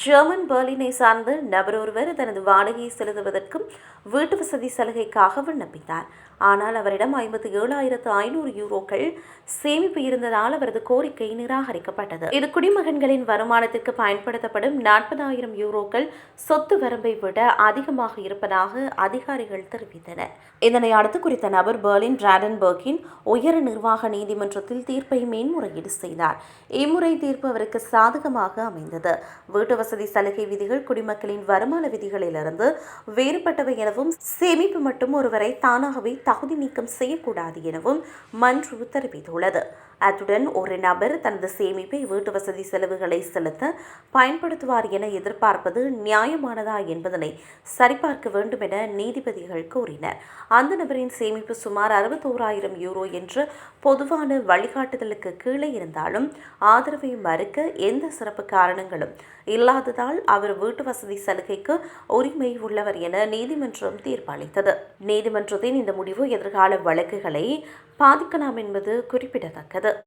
German பெர்லினை சார்ந்த நபர் ஒருவர் தனது வாடகையை செலுத்துவதற்கும் வீட்டு வசதி சலுகைக்காக விண்ணப்பித்தார். ஆனால் அவரிடம் 57,500 யூரோக்கள் சேமிப்பு இருந்ததால் அவரது கோரிக்கை நிராகரிக்கப்பட்டது. இது குடிமகன்களின் வருமானத்திற்கு பயன்படுத்தப்படும் 40,000 யூரோக்கள் சொத்து வரம்பை விட அதிகமாக இருப்பதாக அதிகாரிகள் தெரிவித்தனர். இதனை அடுத்து குறித்த நபர் பெர்லின் பிராண்டன்பர்கின் உயர் நிர்வாக நீதிமன்றத்தில் தீர்ப்பை மேன்முறையீடு செய்தார். இம்முறை தீர்ப்பு அவருக்கு சாதகமாக அமைந்தது. வீட்டு வசதி சலுகை விதிகள் குடிமக்களின் வருமான விதிகளிலிருந்து வேறுபட்டவை எனவும் சேமிப்பு மட்டும் ஒருவரை தானாகவே தகுதி நீக்கம் செய்யக்கூடாது எனவும் மன்று தெரிவித்துள்ளது. அத்துடன் ஒரு நபர் தனது சேமிப்பை வீட்டு வசதி செலவுகளை செலுத்த பயன்படுத்துவார் என எதிர்பார்ப்பது நியாயமானதா என்பதனை சரிபார்க்க வேண்டும் என நீதிபதிகள் கூறினர். அந்த நபரின் சேமிப்பு சுமார் 61,000 யூரோ என்ற பொதுவான வழிகாட்டுதலுக்கு கீழே இருந்தாலும் ஆதரவை மறுக்க எந்த சிறப்பு காரணங்களும் இல்லாததால் அவர் வீட்டு வசதி சலுகைக்கு உரிமை உள்ளவர் என நீதிமன்றம் தீர்ப்பளித்தது. நீதிமன்றத்தின் இந்த முடிவு எதிர்கால வழக்குகளை பாதிக்கலாம் என்பது குறிப்பிடத்தக்கது.